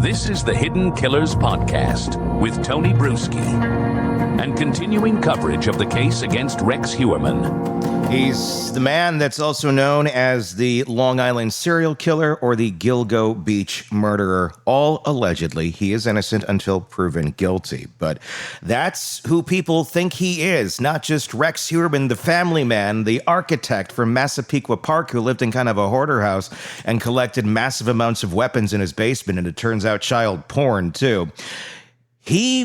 This is the Hidden Killers Podcast with Tony Brueski and continuing coverage of the case against Rex Heuermann. He's the man that's also known as the Long Island serial killer or the Gilgo Beach murderer. All allegedly, he is innocent until proven guilty. But that's who people think he is, not just Rex Heuermann, the family man, the architect from Massapequa Park who lived in kind of a hoarder house and collected massive amounts of weapons in his basement, and it turns out child porn, too. He,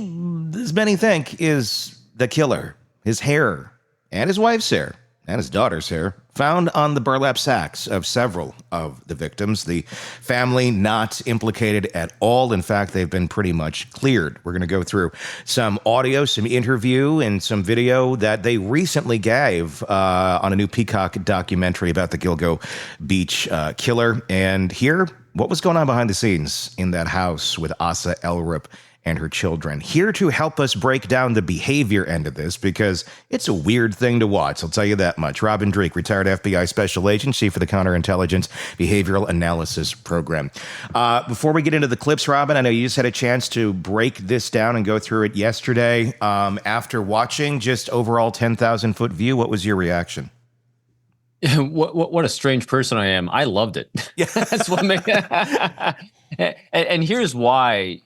as many think, is the killer. His hair and his wife's hair and his daughter's hair found on the burlap sacks of several of the victims. The family not implicated at all. In fact, they've been pretty much cleared. We're going to go through some audio, some interview, and some video that they recently gave on a new Peacock documentary about the Gilgo Beach Killer. And hear what was going on behind the scenes in that house with Asa Ellerup and her children. Here to help us break down the behavior end of this, because it's a weird thing to watch, I'll tell you that much. Robin Dreeke, retired FBI special agent, chief of the Counterintelligence Behavioral Analysis Program. Before we get into the clips, Robin, I know you just had a chance to break this down and go through it yesterday. After watching just overall 10,000-foot view, what was your reaction? What a strange person I am. I loved it. Yeah. That's what made and here's why,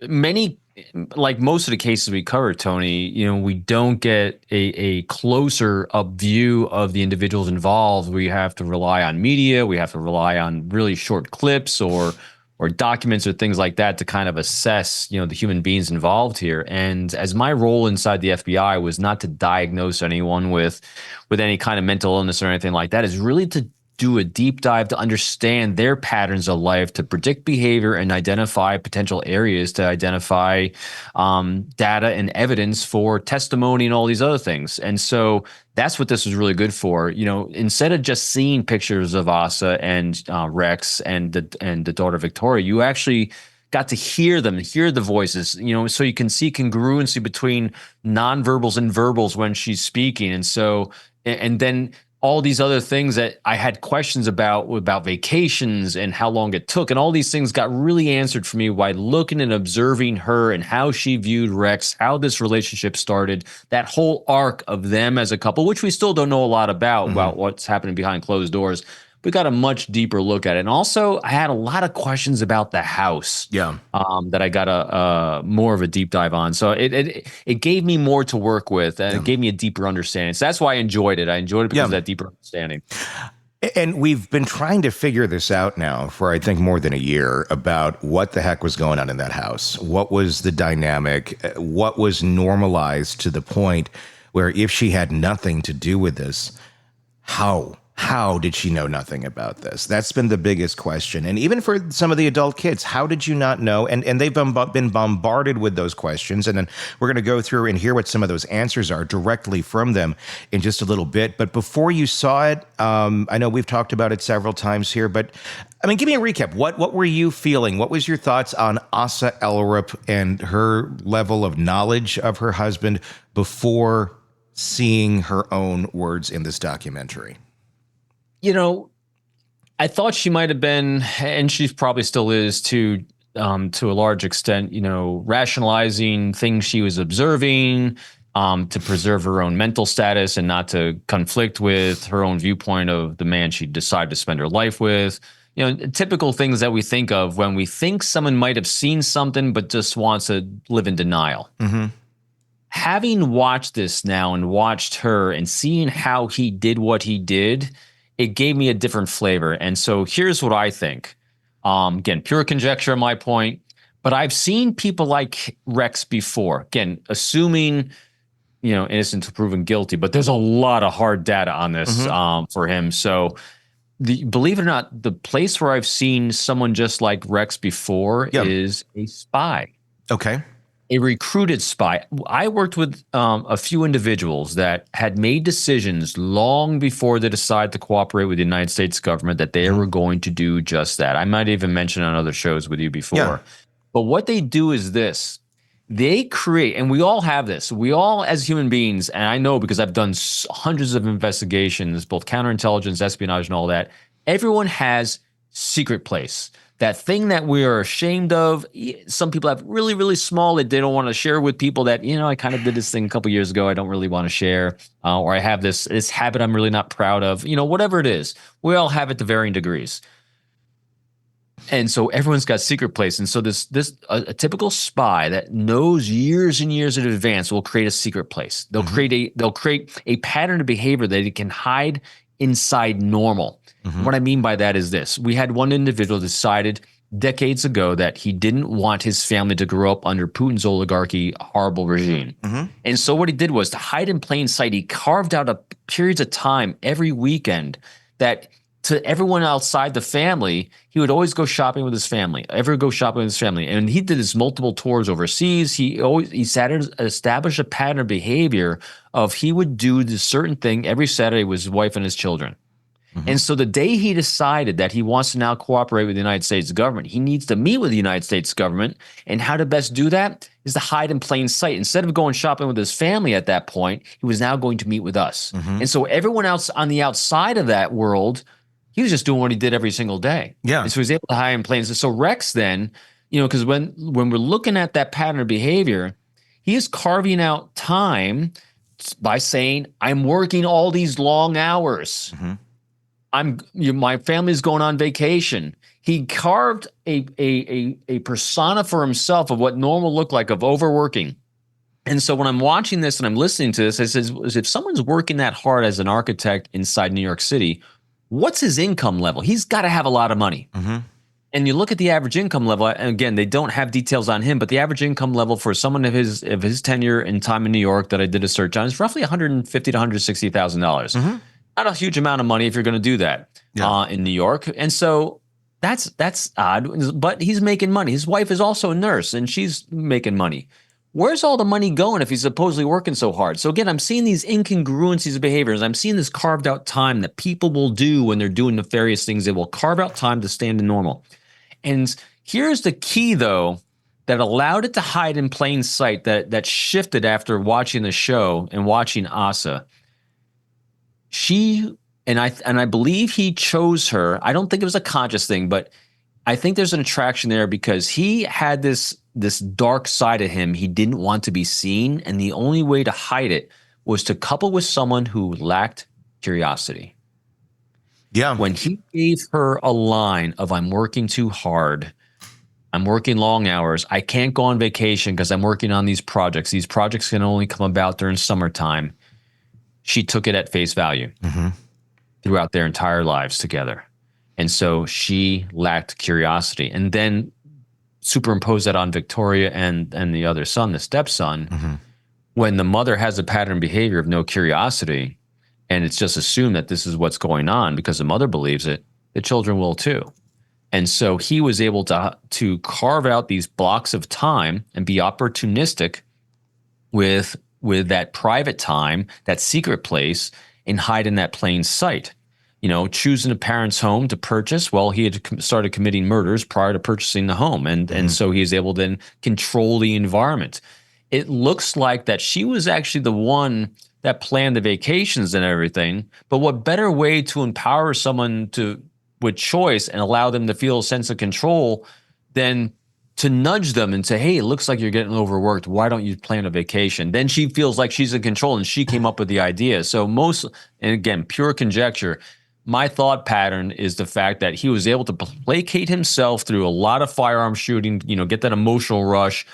many, like most of the cases we cover, Tony, we don't get a closer up view of the individuals involved. We have to rely on media. We have to rely on really short clips or documents or things like that to kind of assess, the human beings involved here. And as my role inside the FBI was not to diagnose anyone with any kind of mental illness or anything like that, is really to do a deep dive to understand their patterns of life, to predict behavior and identify potential areas to identify data and evidence for testimony and all these other things. And so that's what this was really good for. Instead of just seeing pictures of Asa and Rex and the daughter Victoria, you actually got to hear them, hear the voices, so you can see congruency between nonverbals and verbals when she's speaking. And so, and then all these other things that I had questions about vacations and how long it took. And all these things got really answered for me by looking and observing her and how she viewed Rex, how this relationship started, that whole arc of them as a couple, which we still don't know a lot about what's happening behind closed doors. We got a much deeper look at it. And also, I had a lot of questions about the house that I got a more of a deep dive on. So it gave me more to work with, and it gave me a deeper understanding. So that's why I enjoyed it. I enjoyed it because of that deeper understanding. And we've been trying to figure this out now for, I think, more than a year about what the heck was going on in that house. What was the dynamic? What was normalized to the point where if she had nothing to do with this, how did she know nothing about this? That's been the biggest question. And even for some of the adult kids, how did you not know? And they've been bombarded with those questions. And then we're going to go through and hear what some of those answers are directly from them in just a little bit. But before you saw it, I know we've talked about it several times here, but give me a recap. What were you feeling? What was your thoughts on Asa Ellerup and her level of knowledge of her husband before seeing her own words in this documentary? I thought she might have been, and she probably still is to a large extent, rationalizing things she was observing to preserve her own mental status and not to conflict with her own viewpoint of the man she decided to spend her life with. Typical things that we think of when we think someone might have seen something but just wants to live in denial. Mm-hmm. Having watched this now and watched her and seeing how he did what he did, it gave me a different flavor. And so here's what I think. Again, pure conjecture on my point, but I've seen people like Rex before. Again, assuming, innocent to proven guilty, but there's a lot of hard data on this for him. So believe it or not, the place where I've seen someone just like Rex before is a spy. Okay. A recruited spy. I worked with a few individuals that had made decisions long before they decided to cooperate with the United States government that they were going to do just that. I might even mention on other shows with you before. Yeah. But what they do is this. They create, and we all have this. We all, as human beings, and I know because I've done hundreds of investigations, both counterintelligence, espionage, and all that, everyone has secret place. that thing that we are ashamed of. Some people have really, really small that they don't want to share with people that, I kind of did this thing a couple years ago. I don't really want to share, or I have this habit I'm really not proud of, whatever it is. We all have it to varying degrees. And so everyone's got secret place. And so a typical spy that knows years and years in advance will create a secret place. They'll create a pattern of behavior that it can hide inside normal. What I mean by that is this. We had one individual decided decades ago that he didn't want his family to grow up under Putin's oligarchy horrible regime. And so what he did was to hide in plain sight. He carved out periods of time every weekend that to everyone outside the family, he would always go shopping with his family, And he did his multiple tours overseas. He established a pattern of behavior of he would do this certain thing every Saturday with his wife and his children. And so the day he decided that he wants to now cooperate with the United States government, he needs to meet with the United States government. And how to best do that is to hide in plain sight. Instead of going shopping with his family at that point, he was now going to meet with us. And so everyone else on the outside of that world, he was just doing what he did every single day. Yeah. And so he was able to hide in plain sight. So Rex then, because when we're looking at that pattern of behavior, he is carving out time by saying, I'm working all these long hours. My family's going on vacation. He carved a persona for himself of what normal looked like of overworking. And so when I'm watching this and I'm listening to this, I says, if someone's working that hard as an architect inside New York City, what's his income level? He's got to have a lot of money. And you look at the average income level, and again, they don't have details on him, but the average income level for someone of his tenure and time in New York that I did a search on is roughly $150,000 to $160,000. Not a huge amount of money if you're going to do that in New York. And so that's odd, but he's making money. His wife is also a nurse, and she's making money. Where's all the money going if he's supposedly working so hard? So again, I'm seeing these incongruencies of behaviors. I'm seeing this carved out time that people will do when they're doing nefarious things. They will carve out time to stand in normal. And here's the key, though, that allowed it to hide in plain sight, that shifted after watching the show and watching Asa. I believe he chose her. I don't think it was a conscious thing, but I think there's an attraction there because he had this dark side of him he didn't want to be seen, and the only way to hide it was to couple with someone who lacked curiosity. Yeah. When he gave her a line of, I'm working too hard, I'm working long hours, I can't go on vacation because I'm working on these projects. These projects can only come about during summertime. She took it at face value throughout their entire lives together. And so she lacked curiosity. And then superimpose that on Victoria and the other son, the stepson, when the mother has a pattern behavior of no curiosity, and it's just assumed that this is what's going on because the mother believes it, the children will too. And so he was able to carve out these blocks of time and be opportunistic with that private time, that secret place, and hide in that plain sight. Choosing a parent's home to purchase. Well, he had started committing murders prior to purchasing the home. And so he is able to then control the environment. It looks like that she was actually the one that planned the vacations and everything. But what better way to empower someone with choice and allow them to feel a sense of control than to nudge them and say, hey, it looks like you're getting overworked. Why don't you plan a vacation? Then she feels like she's in control, and she came up with the idea. So and again, pure conjecture, my thought pattern is the fact that he was able to placate himself through a lot of firearm shooting, get that emotional rush,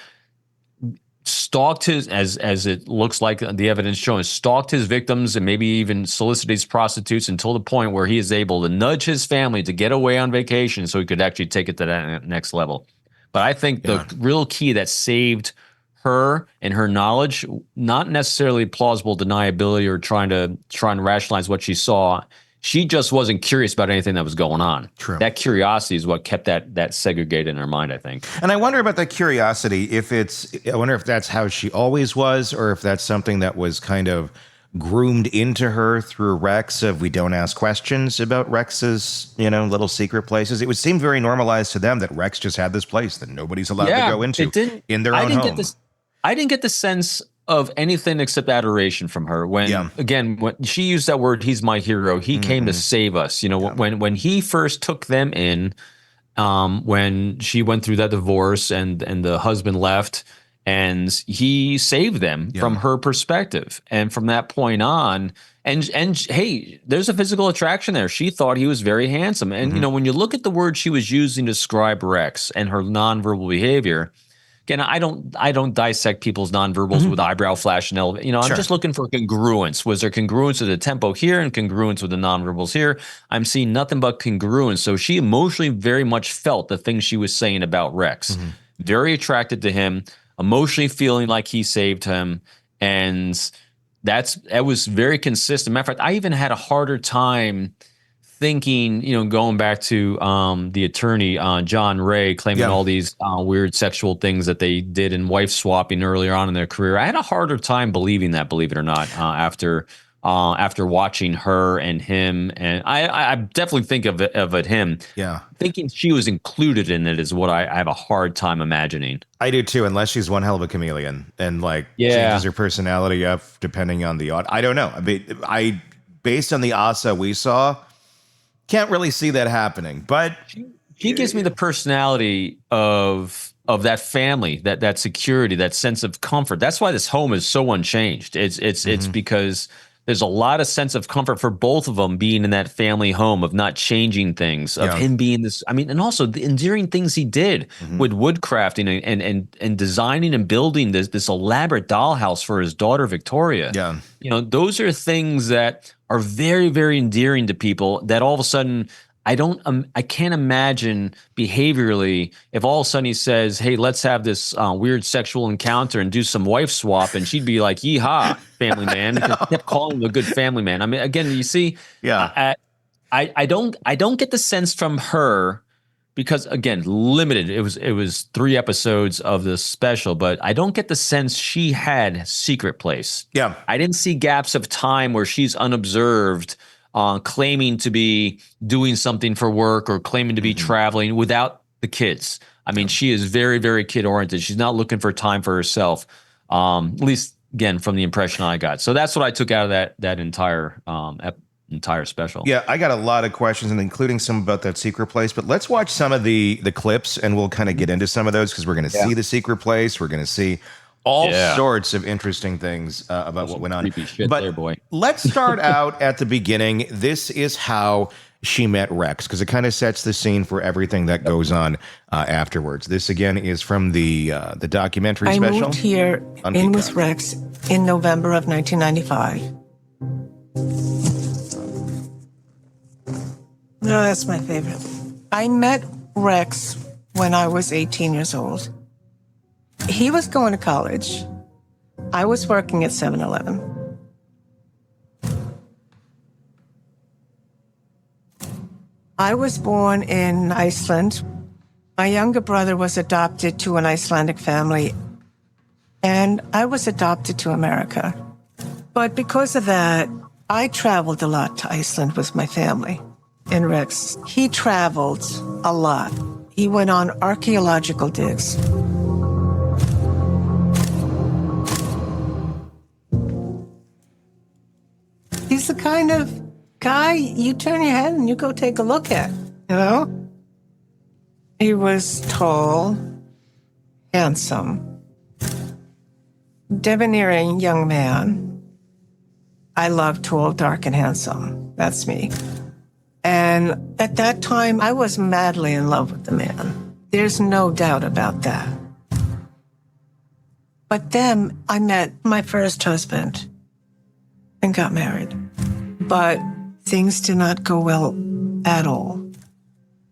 stalked as it looks like the evidence showing, stalked his victims and maybe even solicited these prostitutes until the point where he is able to nudge his family to get away on vacation so he could actually take it to that next level. But I think the real key that saved her and her knowledge, not necessarily plausible deniability or trying to rationalize what she saw. She just wasn't curious about anything that was going on. True. That curiosity is what kept that segregated in her mind, I think. And I wonder about that curiosity, I wonder if that's how she always was, or if that's something that was kind of groomed into her through Rex of we don't ask questions about Rex's, little secret places. It would seem very normalized to them that Rex just had this place that nobody's allowed to go into in their own home. I didn't get the sense of anything except adoration from her. When she used that word, he's my hero. He came to save us. When he first took them in, when she went through that divorce and the husband left, and he saved them from her perspective. And from that point on, and hey, there's a physical attraction there. She thought he was very handsome. And, when you look at the word she was using to describe Rex and her nonverbal behavior, again, I don't dissect people's nonverbals with eyebrow flash and elevate. I'm just looking for congruence. Was there congruence with the tempo here and congruence with the nonverbals here? I'm seeing nothing but congruence. So she emotionally very much felt the things she was saying about Rex. Very attracted to him, emotionally feeling like he saved him. And that was very consistent. Matter of fact, I even had a harder time thinking, going back to the attorney, John Ray, claiming all these weird sexual things that they did in wife swapping earlier on in their career. I had a harder time believing that, believe it or not, after watching her and him. And I definitely think of it him. Yeah. Thinking she was included in it is what I have a hard time imagining. I do too, unless she's one hell of a chameleon and changes her personality up depending on the I don't know. I mean, based on the Asa we saw, can't really see that happening, but she gives me the personality of that family, that security, that sense of comfort. That's why this home is so unchanged. It's because there's a lot of sense of comfort for both of them being in that family home, of not changing things, of him being this. I mean, and also the endearing things he did with woodcrafting and designing and building this elaborate dollhouse for his daughter Victoria. Yeah, those are things that are very, very endearing to people that all of a sudden I can't imagine behaviorally if all of a sudden he says, hey, let's have this weird sexual encounter and do some wife swap. And she'd be like, yeehaw, family man. Because he kept calling him a good family man. I mean, again, you see, I don't get the sense from her, because again, limited. It was 3 episodes of the special, but I don't get the sense she had secret place. Yeah. I didn't see gaps of time where she's unobserved, claiming to be doing something for work or claiming to be traveling without the kids. I mean, she is very, very kid oriented. She's not looking for time for herself. At least again, from the impression I got. So that's what I took out of that entire special. Yeah, I got a lot of questions, and including some about that secret place. But let's watch some of the clips, and we'll kind of get into some of those, because we're going to see the secret place. We're going to see all sorts of interesting things about what went on. Shit but there, boy. Let's start out at the beginning. This is how she met Rex, because it kind of sets the scene for everything that goes on afterwards. This again is from the documentary special. I moved here in with Rex in November of 1995. No, that's my favorite. I met Rex when I was 18 years old. He was going to college. I was working at 7-Eleven. I was born in Iceland. My younger brother was adopted to an Icelandic family, and I was adopted to America. But because of that, I traveled a lot to Iceland with my family. And Rex, he traveled a lot. He went on archaeological digs. He's the kind of guy you turn your head and you go take a look at, you know? He was tall, handsome, debonair young man. I love tall, dark, and handsome. That's me. And at that time, I was madly in love with the man. There's no doubt about that. But then I met my first husband and got married. But things did not go well at all.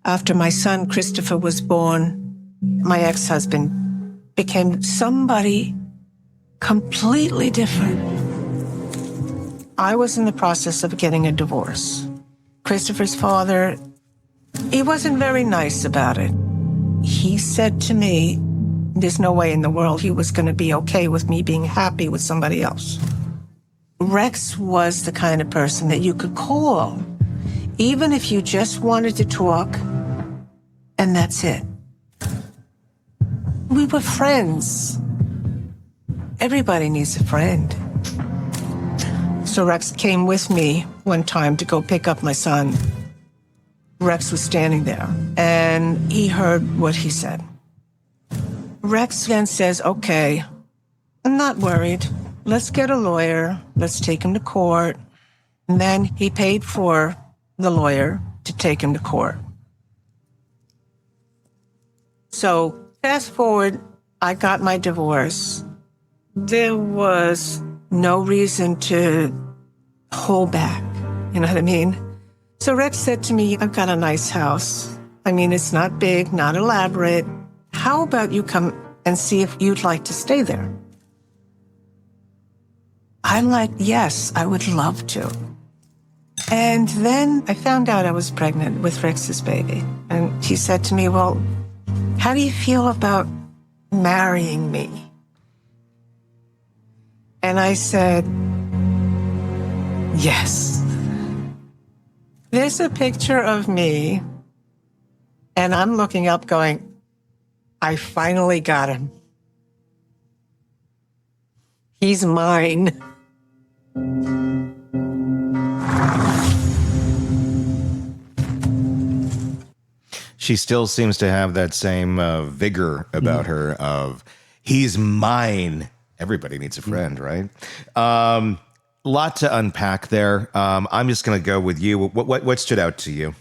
After my son Christopher was born, my ex-husband became somebody completely different. I was in the process of getting a divorce. Christopher's father, he wasn't very nice about it. He said to me, there's no way in the world he was going to be okay with me being happy with somebody else. Rex was the kind of person that you could call, even if you just wanted to talk, and that's it. We were friends. Everybody needs a friend. So Rex came with me one time to go pick up my son. Rex was standing there, and he heard what he said. Rex then says, okay, I'm not worried. Let's get a lawyer. Let's take him to court. And then he paid for the lawyer to take him to court. So fast forward, I got my divorce. There was no reason to hold back. You know what I mean? So Rex said to me, I've got a nice house. I mean, it's not big, not elaborate. How about you come and see if you'd like to stay there? I'm like, yes, I would love to. And then I found out I was pregnant with Rex's baby. And he said to me, well, how do you feel about marrying me? And I said, yes. There's a picture of me, and I'm looking up going, I finally got him. He's mine. She still seems to have that same vigor about her of, he's mine. Everybody needs a friend, right? Lot to unpack there. I'm just going to go with you. What stood out to you?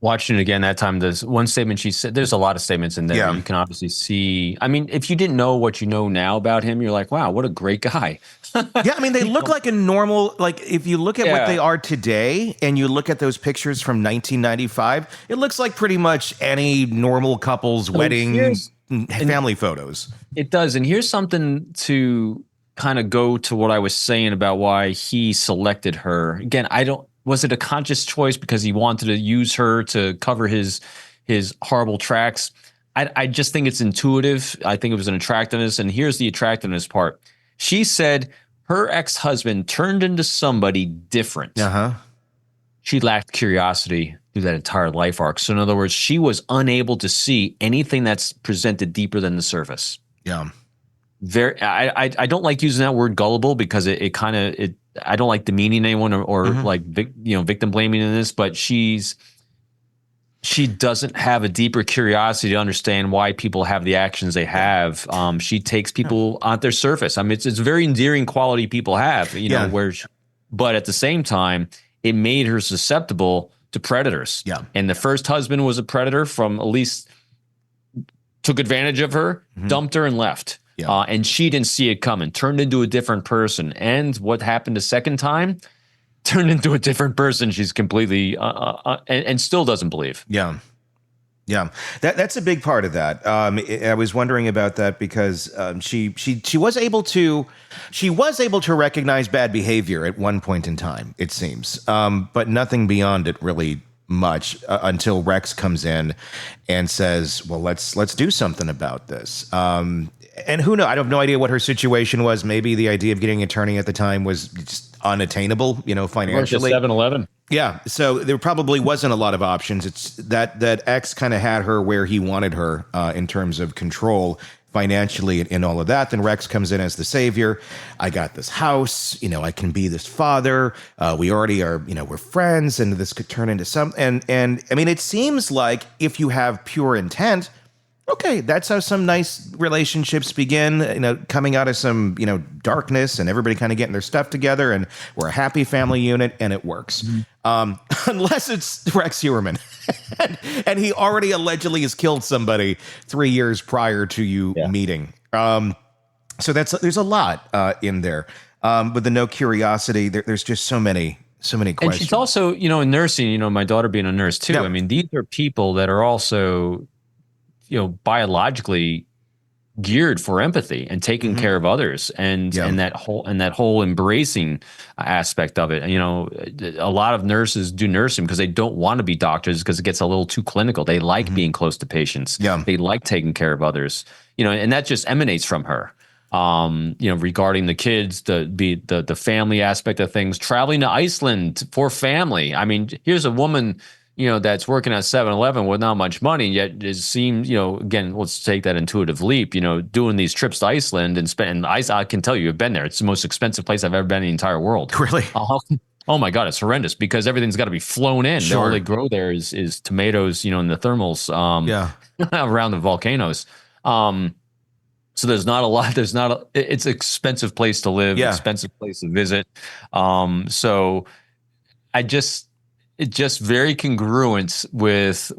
Watching it again that time, there's one statement she said. There's a lot of statements in there. Yeah. You can obviously see. I mean, if you didn't know what you know now about him, you're like, wow, what a great guy. Yeah, I mean, they look like a normal, like if you look at what they are today and you look at those pictures from 1995, it looks like pretty much any normal couple's wedding family photos. It does. And here's something to kind of go to what I was saying about why he selected her. Again, was it a conscious choice because he wanted to use her to cover his horrible tracks? I just think it's intuitive. I think it was an attractiveness. And here's the attractiveness part. She said her ex-husband turned into somebody different. She lacked curiosity through that entire life arc. So in other words, she was unable to see anything that's presented deeper than the surface. Yeah. I don't like using that word gullible because it kind of I don't like demeaning anyone or like victim blaming in this, but she doesn't have a deeper curiosity to understand why people have the actions they have. She takes people on their surface. I mean, it's a very endearing quality people have, but at the same time, it made her susceptible to predators. Yeah. And the first husband was a predator from at least took advantage of her, dumped her and left. Yeah. And she didn't see it coming, turned into a different person. And what happened the second time? Turned into a different person. She's completely and still doesn't believe. Yeah. Yeah. That's a big part of that. I was wondering about that because she was able to recognize bad behavior at one point in time, it seems. But nothing beyond it really much until Rex comes in and says, well, let's do something about this. And who knows? I have no idea what her situation was. Maybe the idea of getting an attorney at the time was just unattainable, financially. 7-Eleven. Yeah. So there probably wasn't a lot of options. It's that X kind of had her where he wanted her in terms of control financially and all of that. Then Rex comes in as the savior. I got this house, I can be this father. We already are, we're friends, and this could turn into something. And I mean, it seems like if you have pure intent, okay, that's how some nice relationships begin, coming out of some, darkness and everybody kind of getting their stuff together, and we're a happy family unit and it works. Unless it's Rex Heuermann. and he already allegedly has killed somebody 3 years prior to you meeting. So there's a lot in there. With the no curiosity, there's just so many questions. And she's also, in nursing, my daughter being a nurse too. I mean, these are people that are also biologically geared for empathy and taking care of others, and that whole embracing aspect of it. A lot of nurses do nursing because they don't want to be doctors because it gets a little too clinical. They like being close to patients. Yeah. They like taking care of others. And that just emanates from her. Regarding the kids, the family aspect of things, traveling to Iceland for family. I mean, here's a woman that's working at 7-Eleven with not much money, yet it seems, again, let's take that intuitive leap, doing these trips to Iceland and I can tell you, I've been there. It's the most expensive place I've ever been in the entire world. Really? Oh my God, it's horrendous because everything's got to be flown in. Sure. All they grow there is tomatoes, in the thermals around the volcanoes. So there's not a lot. It's an expensive place to live, expensive place to visit. So it's just very congruent with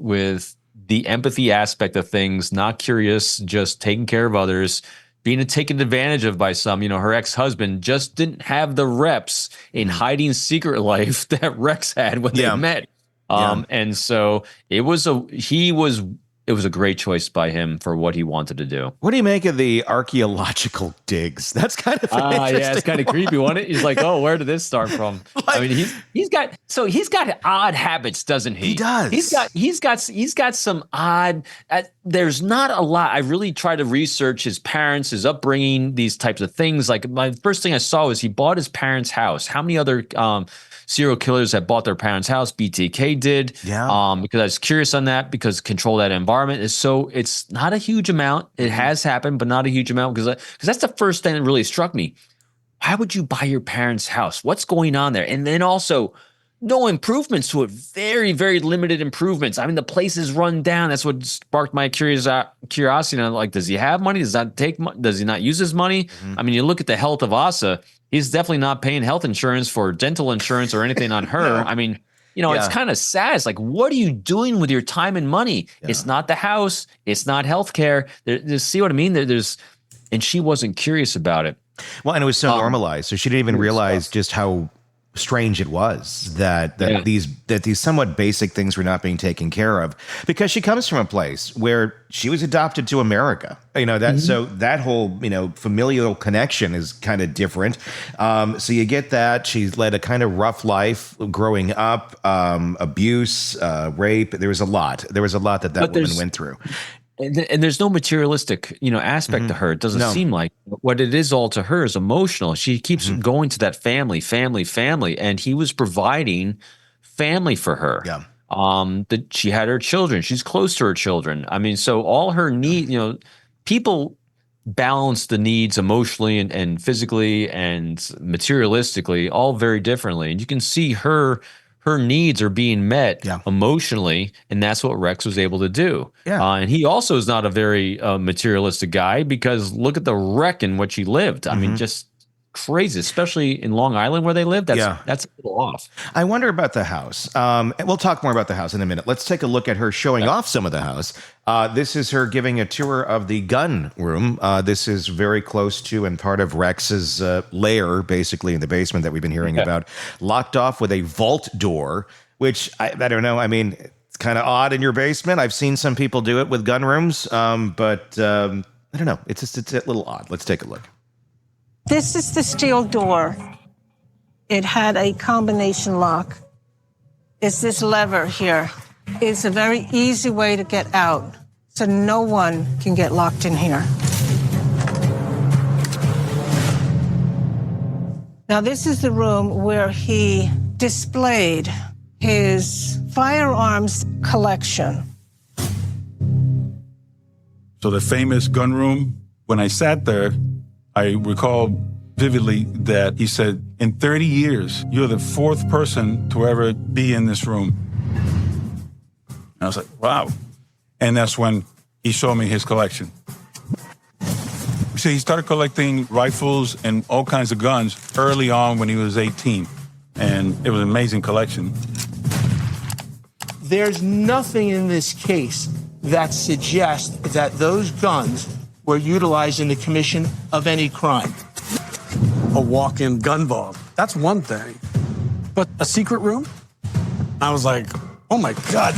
the empathy aspect of things, not curious, just taking care of others, being taken advantage of by some. Her ex-husband just didn't have the reps in hiding secret life that Rex had when they met. And so it was a great choice by him for what he wanted to do. What do you make of the archaeological digs? That's kind of interesting. It's kind of creepy, wasn't it? He's like, oh, where did this start from? I mean, he's got odd habits, doesn't he? He does. He's got some odd. There's not a lot. I really try to research his parents, his upbringing, these types of things. Like my first thing I saw was he bought his parents' house. How many other serial killers have bought their parents' house? BTK did. Yeah. Because I was curious on that, because control that environment is so. It's not a huge amount. It has happened, but not a huge amount, because that's the first thing that really struck me. Why would you buy your parents' house? What's going on there? And then also, no improvements to it. Very, very limited improvements. I mean, the place is run down. That's what sparked my curiosity. And I'm like, does he have money? Does he not use his money? I mean, you look at the health of Asa. He's definitely not paying health insurance for dental insurance or anything on her. I mean, it's kind of sad. It's like, what are you doing with your time and money? Yeah. It's not the house. It's not healthcare. See what I mean? And she wasn't curious about it. Well, and it was so normalized, so she didn't even realize just how strange it was that these somewhat basic things were not being taken care of, because she comes from a place where she was adopted to America. So that whole familial connection is kind of different. So you get that she's led a kind of rough life growing up, abuse, rape. There was a lot that woman went through. And there's no materialistic, aspect to her. It doesn't seem like. What it is all to her is emotional. She keeps going to that family, and he was providing family for her. Yeah. That she had her children. She's close to her children. I mean, so all her need, people balance the needs emotionally and physically and materialistically all very differently. And you can see her needs are being met emotionally, and that's what Rex was able to do. Yeah. And he also is not a very materialistic guy, because look at the wreck in which he lived. I mean, just crazy, especially in Long Island where they live. That's a little off. I wonder about the house. We'll talk more about the house in a minute. Let's take a look at her showing off some of the house. This is her giving a tour of the gun room. This is very close to and part of Rex's lair, basically in the basement that we've been hearing about, locked off with a vault door, which I don't know. I mean, it's kind of odd in your basement. I've seen some people do it with gun rooms, but I don't know. It's a little odd. Let's take a look. This is the steel door. It had a combination lock. It's this lever here. It's a very easy way to get out, so no one can get locked in here. Now, this is the room where he displayed his firearms collection. So the famous gun room, when I sat there, I recall vividly that he said, in 30 years, you're the fourth person to ever be in this room. And I was like, wow. And that's when he showed me his collection. So he started collecting rifles and all kinds of guns early on when he was 18. And it was an amazing collection. There's nothing in this case that suggests that those guns were utilized in the commission of any crime. A walk-in gun vault, that's one thing. But a secret room? I was like, oh my God.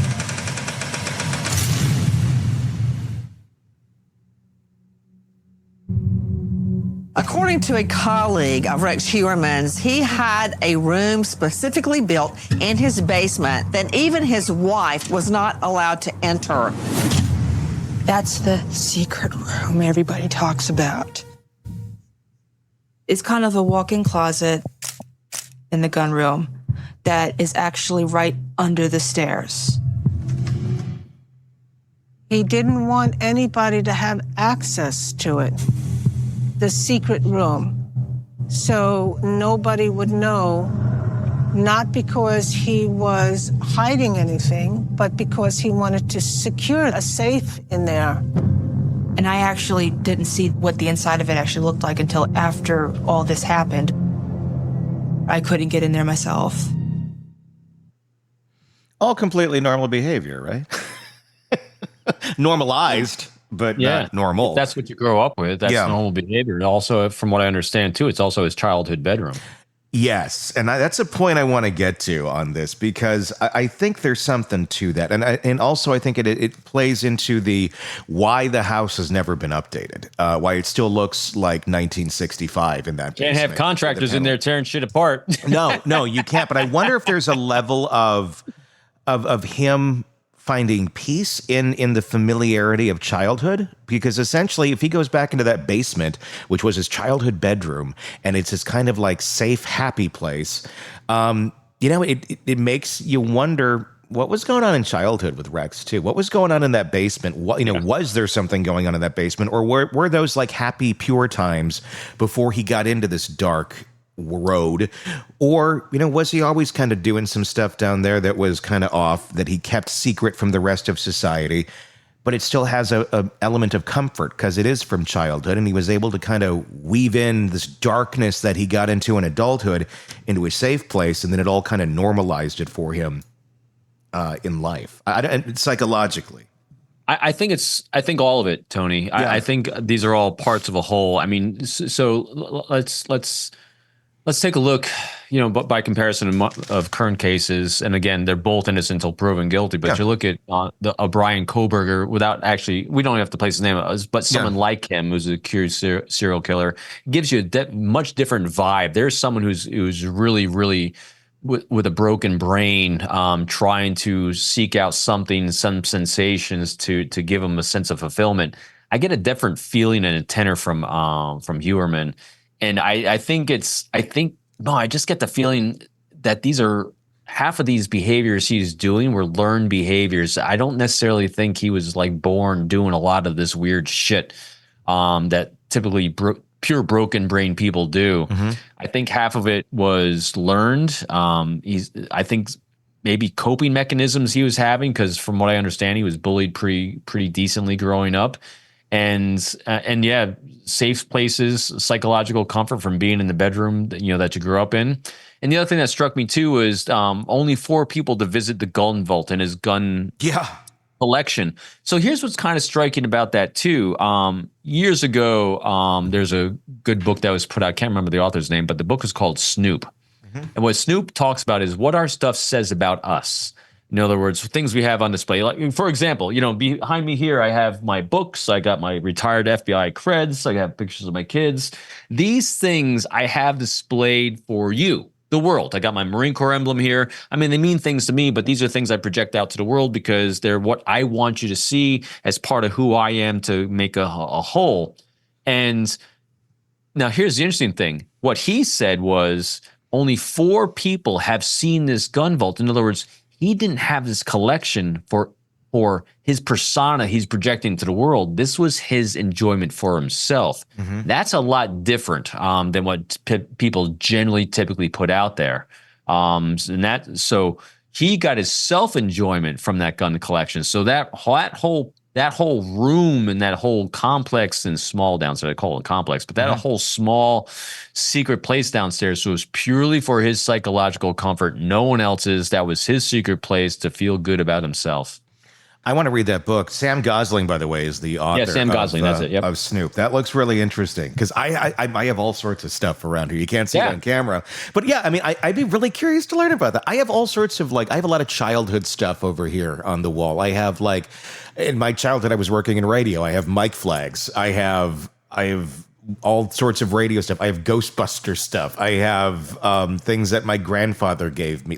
According to a colleague of Rex Heuermann's, he had a room specifically built in his basement that even his wife was not allowed to enter. That's the secret room everybody talks about. It's kind of a walk-in closet in the gun room that is actually right under the stairs. He didn't want anybody to have access to it, the secret room, so nobody would know not because he was hiding anything, but because he wanted to secure a safe in there. And I actually didn't see what the inside of it actually looked like until after all this happened. I couldn't get in there myself. All completely normal behavior, right? Normalized, but not normal. If that's what you grow up with. That's normal behavior. And also, from what I understand, too, it's also his childhood bedroom. Yes, and that's a point I want to get to on this, because I think there's something to that, and also I think it plays into the why the house has never been updated, why it still looks like 1965 in that. Can't have contractors in there tearing shit apart. No, you can't. But I wonder if there's a level of him finding peace in the familiarity of childhood, because essentially if he goes back into that basement, which was his childhood bedroom, and it's his kind of like safe, happy place, it makes you wonder what was going on in childhood with Rex too. What was going on in that basement? What, was there something going on in that basement, or were those like happy, pure times before he got into this dark road? Or, was he always kind of doing some stuff down there that was kind of off, that he kept secret from the rest of society, but it still has a element of comfort because it is from childhood, and he was able to kind of weave in this darkness that he got into in adulthood into a safe place, and then it all kind of normalized it for him in life, psychologically. I think all of it, Tony. Yeah. I think these are all parts of a whole. I mean, so let's take a look, by comparison of current cases. And again, they're both innocent until proven guilty. But you look at Brian Koberger, without actually, we don't have to place his name, but someone like him who's a accused serial killer, gives you a much different vibe. There's someone who's really, really with a broken brain, trying to seek out some sensations to give him a sense of fulfillment. I get a different feeling and a tenor from Heuermann. And I just get the feeling that these are half of these behaviors he's doing were learned behaviors. I don't necessarily think he was like born doing a lot of this weird shit that typically pure broken brain people do. Mm-hmm. I think half of it was learned. I think maybe coping mechanisms he was having, because from what I understand, he was bullied pretty decently growing up. And safe places, psychological comfort from being in the bedroom that you grew up in. And the other thing that struck me too was only 4 people to visit the gun vault in his gun collection. So here's what's kind of striking about that too. Years ago, there's a good book that was put out. I can't remember the author's name, but the book is called Snoop. Mm-hmm. And what Snoop talks about is what our stuff says about us. In other words, things we have on display. Like, for example, behind me here, I have my books. I got my retired FBI creds. I have pictures of my kids. These things I have displayed for you, the world. I got my Marine Corps emblem here. I mean, they mean things to me, but these are things I project out to the world because they're what I want you to see as part of who I am to make a whole. And now here's the interesting thing. What he said was only 4 people have seen this gun vault. In other words, he didn't have this collection for his persona he's projecting to the world. This was his enjoyment for himself. Mm-hmm. That's a lot different than what people generally typically put out there. So he got his self-enjoyment from that gun collection. So that whole room and that whole complex, and small downstairs, I call it complex, but that whole small secret place downstairs was purely for his psychological comfort. No one else's. That was his secret place to feel good about himself. I want to read that book. Sam Gosling, by the way, is the author. Yeah, Sam Gosling, that's it. Yep. Of Snoop. That looks really interesting because I have all sorts of stuff around here. You can't see it on camera. But yeah, I mean, I'd be really curious to learn about that. I have all sorts of I have a lot of childhood stuff over here on the wall. I have in my childhood, I was working in radio. I have mic flags. I have all sorts of radio stuff. I have Ghostbuster stuff. I have things that my grandfather gave me.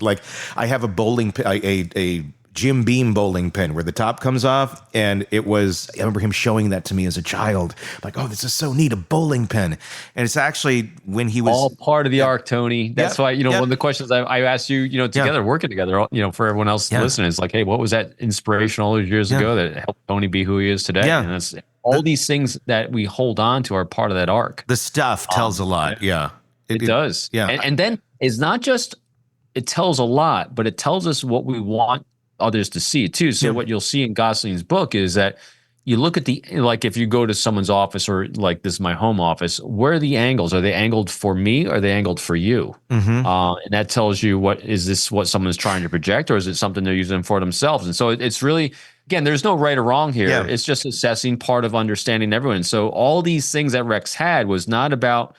I have a bowling a Jim Beam bowling pin where the top comes off, and I remember him showing that to me as a child. Like, oh, this is so neat, a bowling pin. And it's actually when he was all part of the arc, Tony. That's why, one of the questions I asked you, together, working together, for everyone else listening, is like, hey, what was that inspiration all those years ago that helped Tony be who he is today? Yeah. And that's all these things that we hold on to are part of that arc. The stuff tells a lot. Yeah. It does. Yeah. And then it's not just it tells a lot, but it tells us what we want others to see too. So what you'll see in Gosling's book is that you look at like if you go to someone's office, or like this is my home office, where are the angles? Are they angled for me? Or are they angled for you? And that tells you what someone's trying to project, or is it something they're using for themselves? And so it's really, again, there's no right or wrong here. Yeah. It's just assessing part of understanding everyone. So all these things that Rex had was not about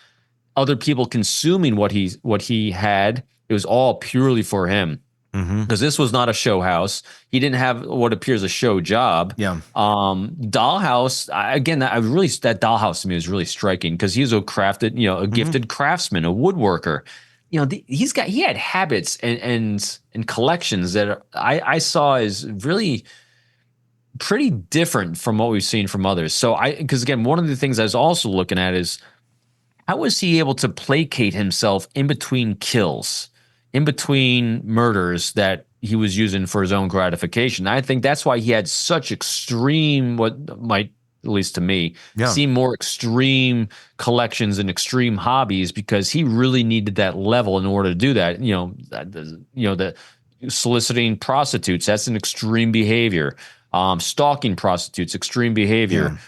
other people consuming what he had. It was all purely for him. Because this was not a show house. He didn't have what appears a show job. Yeah. Dollhouse, that dollhouse to me is really striking, because he's a gifted craftsman, a woodworker. He had habits and collections that I saw as really pretty different from what we've seen from others. So because again, one of the things I was also looking at is, how was he able to placate himself in between kills, in between murders that he was using for his own gratification? I think that's why he had such extreme, what might, at least to me, seem more extreme collections and extreme hobbies, because he really needed that level in order to do that. The soliciting prostitutes, that's an extreme behavior. Stalking prostitutes, extreme behavior.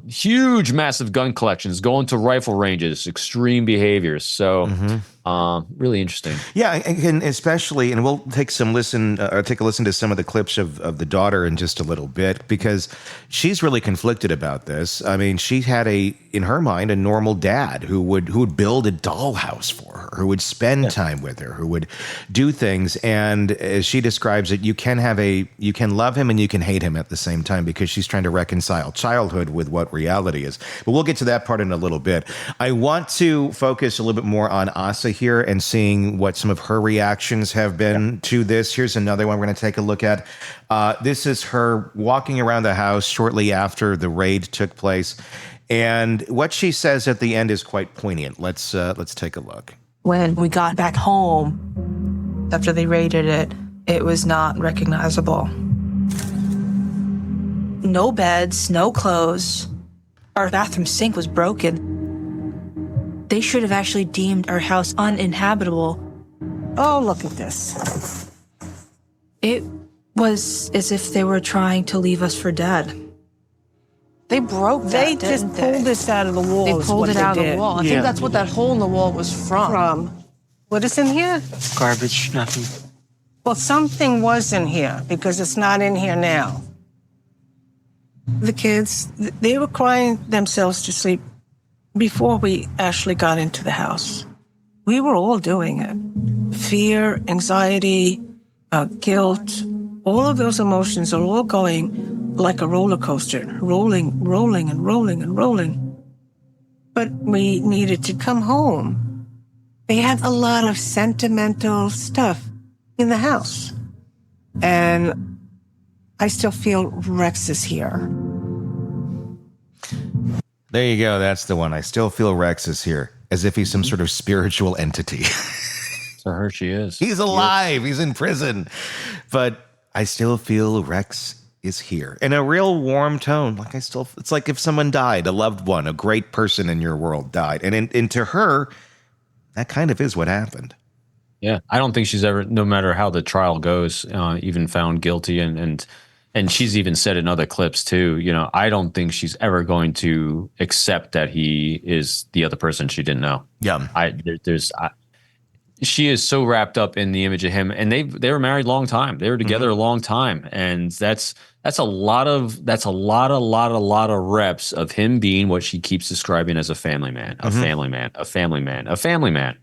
Huge, massive gun collections, going to rifle ranges, extreme behaviors. So really interesting. Yeah, and especially, and we'll take a listen to some of the clips of the daughter in just a little bit, because she's really conflicted about this. I mean, she had in her mind, a normal dad who would build a dollhouse for her, who would spend time with her, who would do things. And as she describes it, you can love him and you can hate him at the same time, because she's trying to reconcile childhood with what reality is. But we'll get to that part in a little bit. I want to focus a little bit more on Asa here and seeing what some of her reactions have been to this. Here's another one we're going to take a look at. This is her walking around the house shortly after the raid took place. And what she says at the end is quite poignant. Let's take a look. When we got back home after they raided it, it was not recognizable. No beds, no clothes. Our bathroom sink was broken. They should have actually deemed our house uninhabitable. Oh, look at this. It was as if they were trying to leave us for dead. They broke that, They just pulled this out of the wall. They pulled it out of the wall. I think that's what that hole in the wall was from. What is in here? Garbage, nothing. Well, something was in here, because it's not in here now. The kids, they were crying themselves to sleep before we actually got into the house. We were all doing it. Fear, anxiety, guilt, all of those emotions are all going like a roller coaster, rolling and rolling and rolling. But we needed to come home. They had a lot of sentimental stuff in the house. And I still feel Rex is here. There you go. That's the one. I still feel Rex is here, as if he's some sort of spiritual entity. To her, she is. He's alive. He's in prison. But I still feel Rex is here. In a real warm tone. It's like if someone died, a loved one, a great person in your world died. And to her, that kind of is what happened. Yeah. I don't think she's ever, no matter how the trial goes, even found guilty. And she's even said in other clips too, I don't think she's ever going to accept that he is the other person she didn't know. Yeah. She is so wrapped up in the image of him, and they were married a long time. They were together a long time. And that's a lot of reps of him being what she keeps describing as a family man, a family man, a family man, a family man.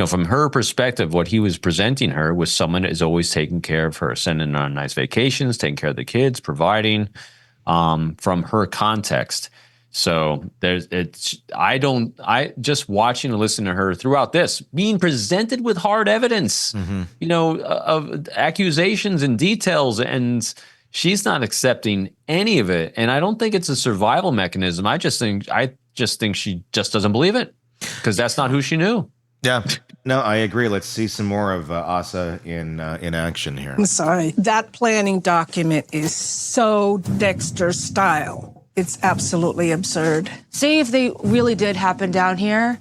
From her perspective, what he was presenting her was someone that is always taking care of her, sending her on nice vacations, taking care of the kids, providing from her context. So I just watching and listening to her throughout this, being presented with hard evidence, of accusations and details, and she's not accepting any of it. And I don't think it's a survival mechanism. I just think she just doesn't believe it, because that's not who she knew. Yeah, no, I agree. Let's see some more of Asa in action here. I'm sorry. That planning document is so Dexter style. It's absolutely absurd. Say if they really did happen down here,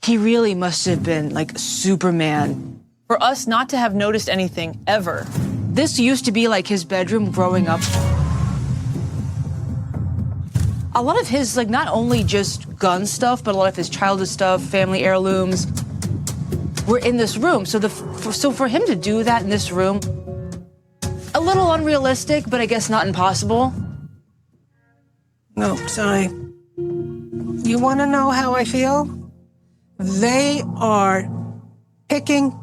he really must have been like Superman for us not to have noticed anything ever. This used to be like his bedroom growing up. A lot of his, like, not only just gun stuff, but a lot of his childhood stuff, family heirlooms, were in this room. So for him to do that in this room, a little unrealistic, but I guess not impossible. No, sorry. You want to know how I feel? They are picking,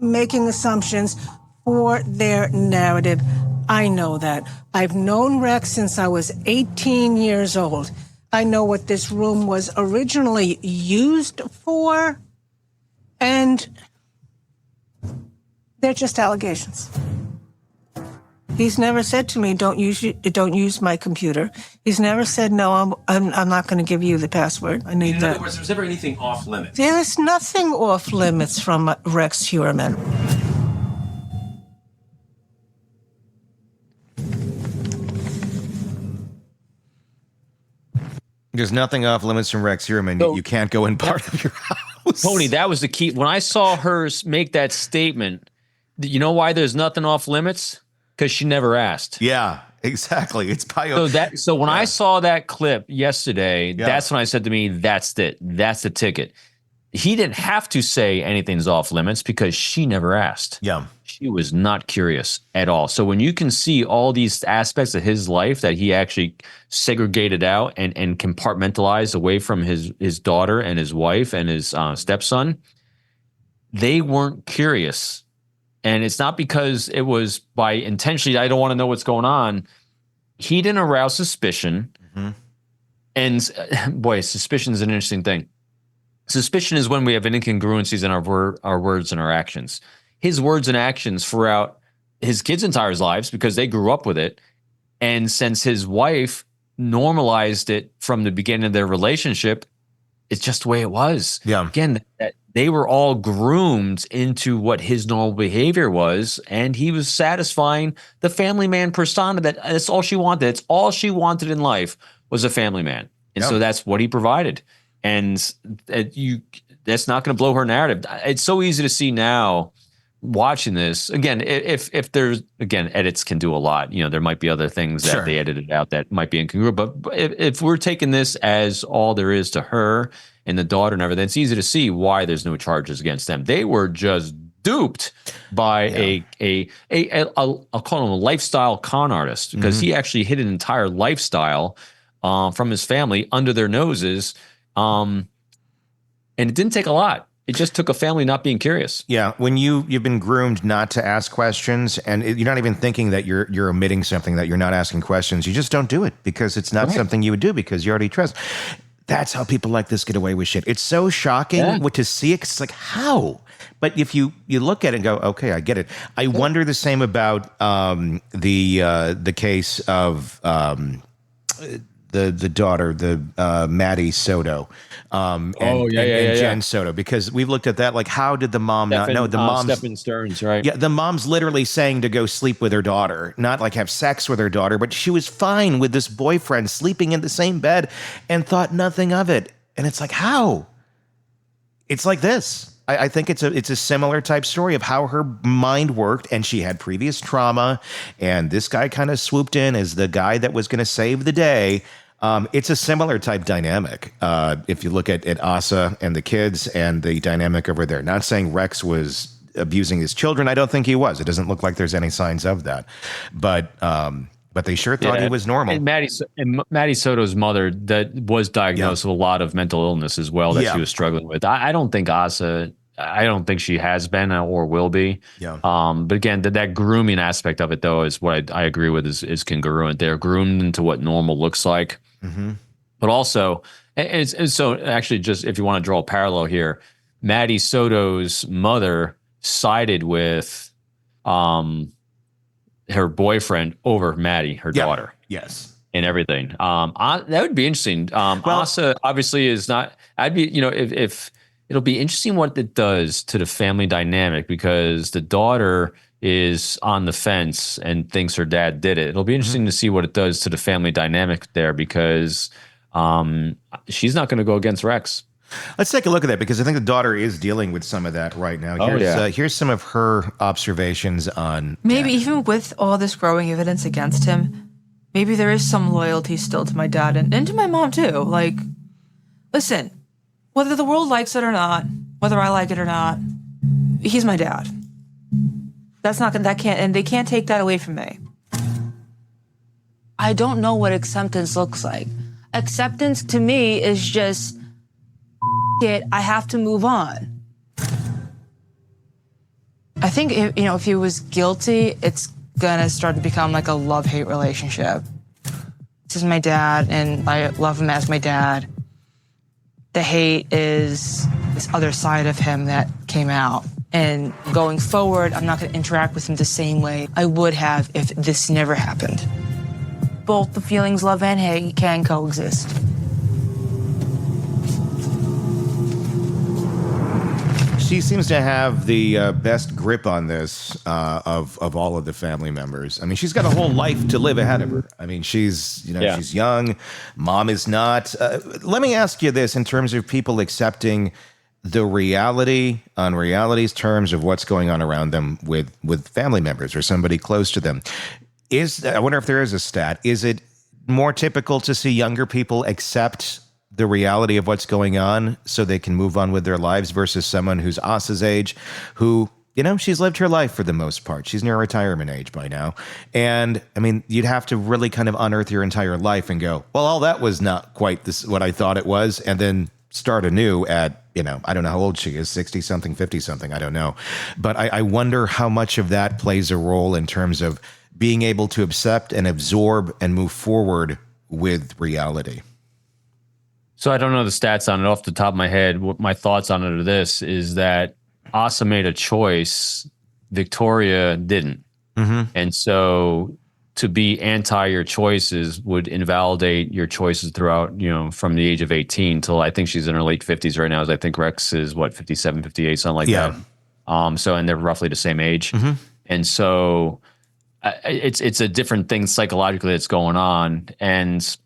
making assumptions for their narrative. I know that. I've known Rex since I was 18 years old. I know what this room was originally used for, and they're just allegations. He's never said to me, don't use my computer. He's never said, no, I'm not going to give you the password. I need that. In other words, was never anything off limits? There's nothing off limits from Rex Heuermann. There's nothing off limits from Rex Heuermann. So, you can't go in part of your house. Tony, that was the key. When I saw her make that statement, you know why there's nothing off limits? Because she never asked. Yeah, exactly. It's bio. So when I saw that clip yesterday, that's when I said to me, that's it. That's the ticket. He didn't have to say anything's off limits because she never asked. Yeah. She was not curious at all. So when you can see all these aspects of his life that he actually segregated out and compartmentalized away from his daughter and his wife and his stepson, they weren't curious. And it's not because it was by intentionally, I don't want to know what's going on. He didn't arouse suspicion. Mm-hmm. And boy, suspicion is an interesting thing. Suspicion is when we have incongruencies in our words and our actions. His words and actions throughout his kids' entire lives, because they grew up with it. And since his wife normalized it from the beginning of their relationship, it's just the way it was. Yeah. Again, that they were all groomed into what his normal behavior was, and he was satisfying the family man persona. That's all she wanted. It's all she wanted in life was a family man. And so that's what he provided. And that's not going to blow her narrative. It's so easy to see now watching this. Again, if there's, again, edits can do a lot. You know, there might be other things that they edited out that might be incongruent. But if we're taking this as all there is to her and the daughter and everything, it's easy to see why there's no charges against them. They were just duped by I'll call him a lifestyle con artist, because he actually hid an entire lifestyle from his family under their noses. And it didn't take a lot. It just took a family not being curious. Yeah, when you've been groomed not to ask questions, and you're not even thinking that you're omitting something, that you're not asking questions, you just don't do it because it's not something you would do because you already trust. That's how people like this get away with shit. It's so shocking to see it. 'Cause it's like, how? But if you look at it and go, okay, I get it. I wonder the same about the case of the daughter, Maddie Soto, and Jen Soto, because we've looked at that. Like, how did the mom not know? The mom's Stephen Stearns, right? Yeah, the mom's literally saying to go sleep with her daughter, not like have sex with her daughter, but she was fine with this boyfriend sleeping in the same bed and thought nothing of it. And it's like, how? It's like this. I think it's a similar type story of how her mind worked, and she had previous trauma, and this guy kind of swooped in as the guy that was going to save the day. It's a similar type dynamic. If you look at Asa and the kids and the dynamic over there, not saying Rex was abusing his children. I don't think he was. It doesn't look like there's any signs of that, but they sure thought he was normal. And Maddie Soto's mother that was diagnosed with a lot of mental illness as well that she was struggling with. I don't think Asa, I don't think she has been or will be. Yeah. But again, that grooming aspect of it, though, is what I agree with is congruent. They're groomed into what normal looks like. Mm-hmm. But also, and so actually, just if you want to draw a parallel here, Maddie Soto's mother sided with her boyfriend over Maddie, her daughter. Yes. And everything. That would be interesting. Asa obviously is not, I'd be, if it'll be interesting what it does to the family dynamic, because the daughter is on the fence and thinks her dad did it. It'll be interesting to see what it does to the family dynamic there, because she's not going to go against Rex. Let's take a look at that because I think the daughter is dealing with some of that right now. Here's some of her observations on maybe even with all this growing evidence against him, maybe there is some loyalty still to my dad and to my mom too. Like, listen, whether the world likes it or not, whether I like it or not, he's my dad. They can't take that away from me. I don't know what acceptance looks like. Acceptance to me is just it, I have to move on. I think if he was guilty, it's gonna start to become like a love-hate relationship. This is my dad, and I love him as my dad. The hate is this other side of him that came out. And going forward, I'm not gonna interact with him the same way I would have if this never happened. Both the feelings, love and hate, can coexist. She seems to have the best grip on this of all of the family members. I mean, she's got a whole life to live ahead of her. I mean, she's young. Mom is not. Let me ask you this in terms of people accepting the reality on reality's terms of what's going on around them with family members or somebody close to them. I wonder if there is a stat. Is it more typical to see younger people accept the reality of what's going on so they can move on with their lives versus someone who's Asa's age, who, she's lived her life for the most part. She's near retirement age by now. And I mean, you'd have to really kind of unearth your entire life and go, well, all that was not quite what I thought it was. And then start anew at, I don't know how old she is, 60 something, 50 something. I don't know. But I wonder how much of that plays a role in terms of being able to accept and absorb and move forward with reality. So I don't know the stats on it off the top of my head. What my thoughts on it are this, is that Asa made a choice, Victoria didn't. Mm-hmm. And so to be anti your choices would invalidate your choices throughout, from the age of 18 till I think she's in her late 50s right now. As I think Rex is 57, 58, something like that. And they're roughly the same age. Mm-hmm. And so it's a different thing psychologically that's going on. And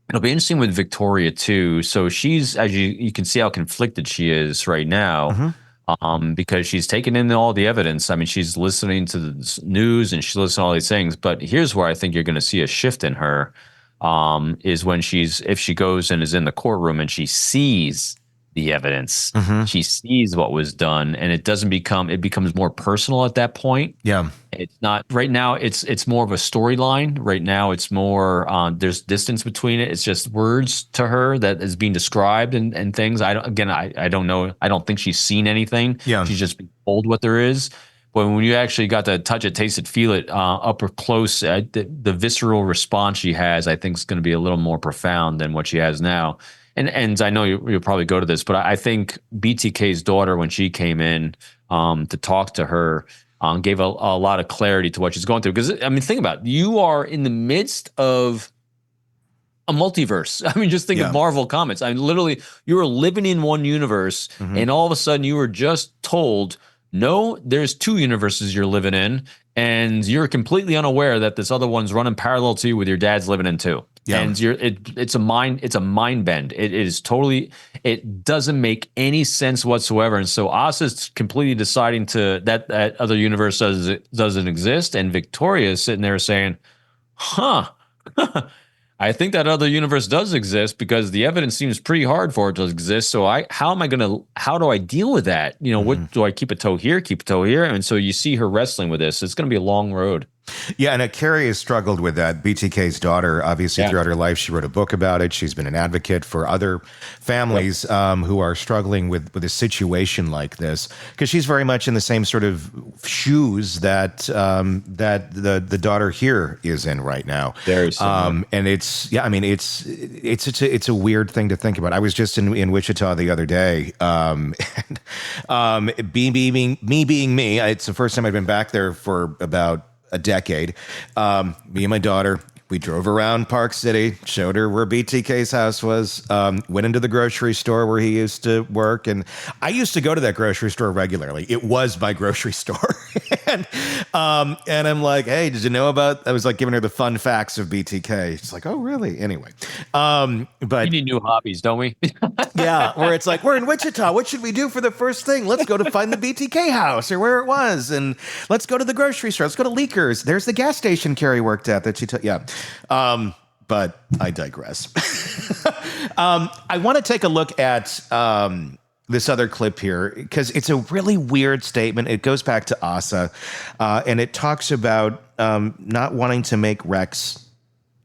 it'll be interesting with Victoria too. So she's, as you can see how conflicted she is right now, because she's taken in all the evidence. I mean, she's listening to the news and she's listening to all these things. But here's where I think you're going to see a shift in her, is when if she goes and is in the courtroom and she sees the evidence, she sees what was done, and it becomes more personal at that point. Yeah. It's not right now. It's more of a storyline. Right now, it's more there's distance between it. It's just words to her that is being described and things. I don't know. I don't think she's seen anything. Yeah. She's just been told what there is. But when you actually got to touch it, taste it, feel it up close, the visceral response she has, I think, is going to be a little more profound than what she has now. And I know you'll probably go to this, but I think BTK's daughter, when she came in to talk to her, gave a lot of clarity to what she's going through. Because, I mean, think about it. You are in the midst of a multiverse. I mean, just think of Marvel Comics. I mean, literally, you were living in one universe, and all of a sudden you were just told, no, there's two universes you're living in, and you're completely unaware that this other one's running parallel to you with your dad's living in too. Yeah. And it's a mind bend. It is totally, it doesn't make any sense whatsoever. And so Asa's completely deciding that other universe doesn't exist. And Victoria is sitting there saying, I think that other universe does exist because the evidence seems pretty hard for it to exist. So how do I deal with that? What do I keep a toe here, keep a toe here? And so you see her wrestling with this. It's going to be a long road. Yeah, and Carrie has struggled with that. BTK's daughter, obviously, throughout her life, she wrote a book about it. She's been an advocate for other families who are struggling with a situation like this, because she's very much in the same sort of shoes that the daughter here is in right now. Very similar. And it's a weird thing to think about. I was just in Wichita the other day, and me being me, it's the first time I've been back there for about a decade. Me and my daughter, we drove around Park City, showed her where BTK's house was, went into the grocery store where he used to work. And I used to go to that grocery store regularly. It was my grocery store. and I'm like, hey, did you know about? I was like giving her the fun facts of BTK. She's like, oh, really? Anyway, but we need new hobbies, don't we? yeah, where it's like, we're in Wichita. What should we do for the first thing? Let's go to find the BTK house or where it was, and let's go to the grocery store. Let's go to Leakers. There's the gas station Carrie worked at that she took. Yeah. But I digress. I want to take a look at this other clip here because it's a really weird statement. It goes back to Asa, and it talks about not wanting to make Rex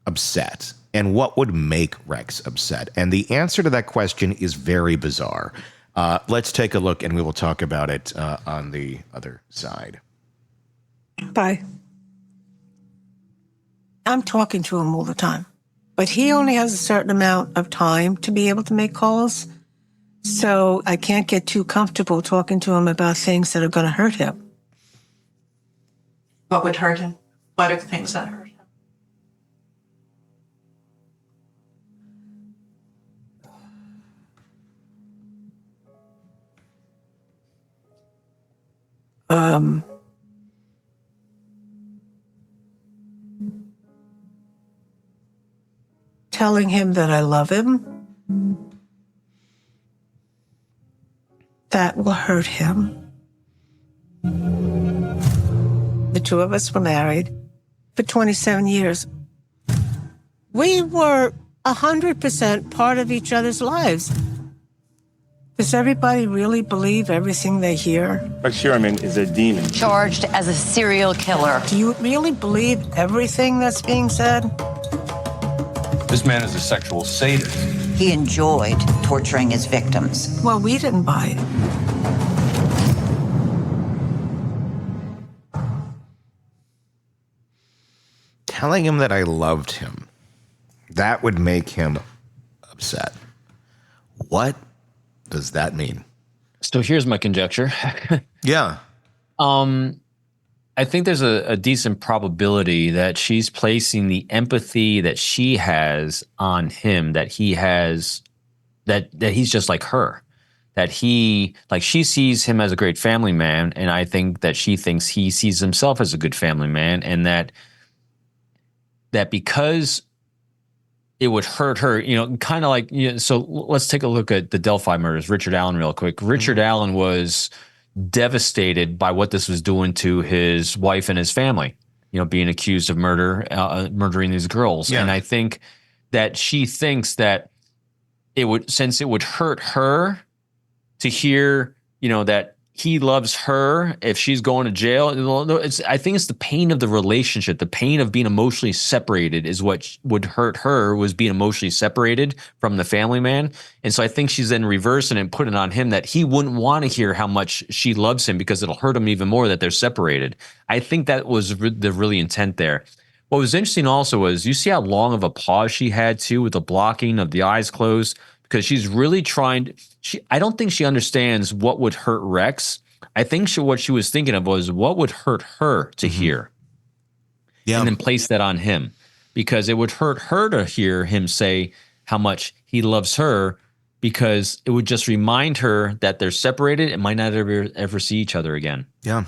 upset and what would make Rex upset. And the answer to that question is very bizarre. Let's take a look, and we will talk about it on the other side. Bye. I'm talking to him all the time, but he only has a certain amount of time to be able to make calls. So I can't get too comfortable talking to him about things that are going to hurt him. What would hurt him? What are the things that hurt him? Telling him that I love him, that will hurt him. The two of us were married for 27 years. We were 100% part of each other's lives. Does everybody really believe everything they hear? Rex Heuermann is a demon. Charged as a serial killer. Do you really believe everything that's being said? This man is a sexual sadist. He enjoyed torturing his victims. Well, we didn't buy it. Telling him that I loved him, that would make him upset. What does that mean? So here's my conjecture. Yeah. I think there's a decent probability that she's placing the empathy that she has on him, that he has, that he's just like her, that she sees him as a great family man. And I think that she thinks he sees himself as a good family man, and that because it would hurt her, kind of like, so let's take a look at the Delphi murders, Richard Allen real quick. Richard Allen was devastated by what this was doing to his wife and his family, being accused of murdering these girls. Yeah. And I think that she thinks that since it would hurt her to hear, that he loves her if she's going to jail. I think it's the pain of the relationship, the pain of being emotionally separated is what would hurt her, was being emotionally separated from the family man. And so I think she's then reversing and putting on him that he wouldn't want to hear how much she loves him because it'll hurt him even more that they're separated. I think that was the really intent there. What was interesting also was you see how long of a pause she had too with the blocking of the eyes closed, because she's really trying. I don't think she understands what would hurt Rex. I think what she was thinking of was what would hurt her to hear. Yeah. And then place that on him, because it would hurt her to hear him say how much he loves her, because it would just remind her that they're separated and might not ever see each other again. Yeah.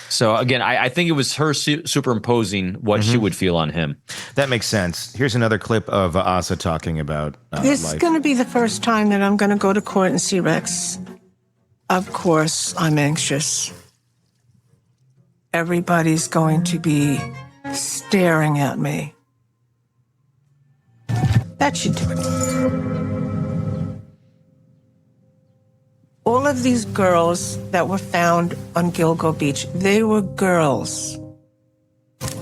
So again, I think it was her superimposing what she would feel on him. That makes sense. Here's another clip of Asa talking about This is going to be the first time that I'm going to go to court and see Rex. Of course, I'm anxious. Everybody's going to be staring at me. That should do it. All of these girls that were found on Gilgo Beach, they were girls.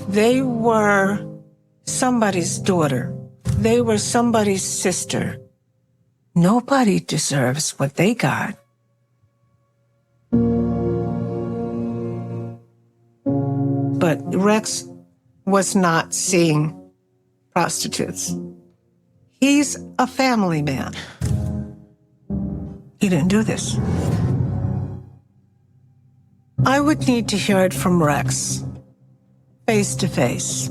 They were somebody's daughter. They were somebody's sister. Nobody deserves what they got. But Rex was not seeing prostitutes. He's a family man. He didn't do this. I would need to hear it from Rex, face to face,